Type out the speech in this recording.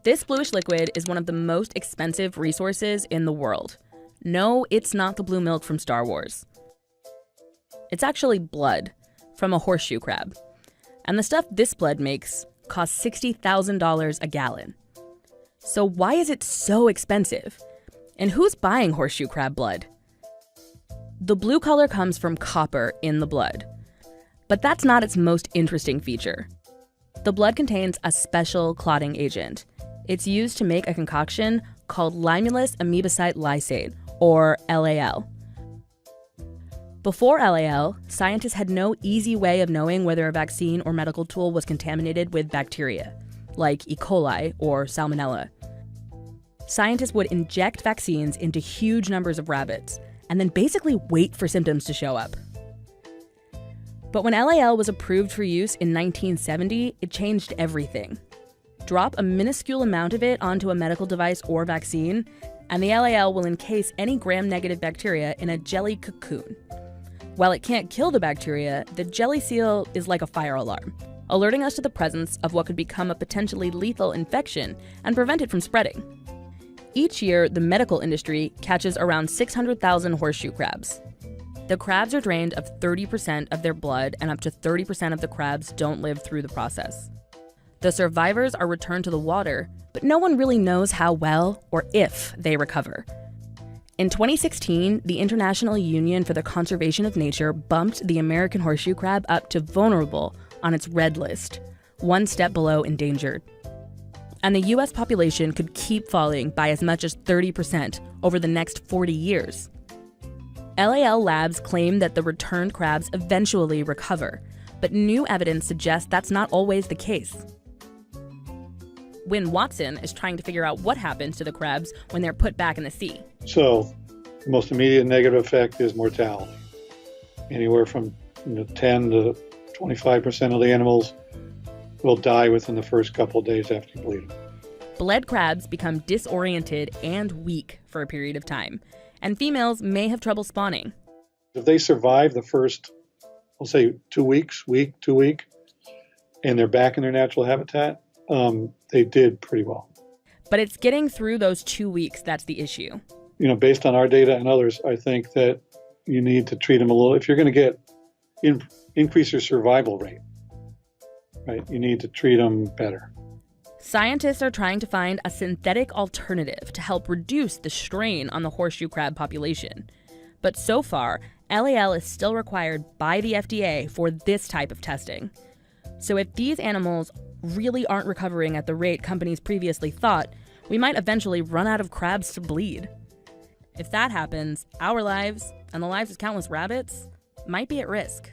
This bluish liquid is one of the most expensive resources in the world. No, it's not the blue milk from Star Wars. It's actually blood from a horseshoe crab. And the stuff this blood makes costs $60,000 a gallon. So why is it so expensive? And who's buying horseshoe crab blood? The blue color comes from copper in the blood. But that's not its most interesting feature. The blood contains a special clotting agent. It's used to make a concoction called limulus amoebocyte lysate, or LAL. Before LAL, scientists had no easy way of knowing whether a vaccine or medical tool was contaminated with bacteria, like E. coli or Salmonella. Scientists would inject vaccines into huge numbers of rabbits and then basically wait for symptoms to show up. But when LAL was approved for use in 1970, it changed everything. Drop a minuscule amount of it onto a medical device or vaccine, and the LAL will encase any gram-negative bacteria in a jelly cocoon. While it can't kill the bacteria, the jelly seal is like a fire alarm, alerting us to the presence of what could become a potentially lethal infection and prevent it from spreading. Each year, the medical industry catches around 600,000 horseshoe crabs. The crabs are drained of 30% of their blood, and up to 30% of the crabs don't live through the process. The survivors are returned to the water, but no one really knows how well or if they recover. In 2016, the International Union for the Conservation of Nature bumped the American horseshoe crab up to vulnerable on its red list, one step below endangered. And the US population could keep falling by as much as 30% over the next 40 years. LAL labs claim that the returned crabs eventually recover, but new evidence suggests that's not always the case. Wynne Watson is trying to figure out what happens to the crabs when they're put back in the sea. So the most immediate negative effect is mortality. Anywhere from 10 to 25% of the animals will die within the first couple of days after you bleed them. Bled crabs become disoriented and weak for a period of time, and females may have trouble spawning. If they survive the first, we'll say 2 weeks, and they're back in their natural habitat, they did pretty well. But it's getting through those 2 weeks that's the issue. Based on our data and others, I think that you need to treat them a little. If you're going to get increase your survival rate, right, you need to treat them better. Scientists are trying to find a synthetic alternative to help reduce the strain on the horseshoe crab population. But so far, LAL is still required by the FDA for this type of testing. So if these animals really aren't recovering at the rate companies previously thought, we might eventually run out of crabs to bleed. If that happens, our lives, and the lives of countless rabbits, might be at risk.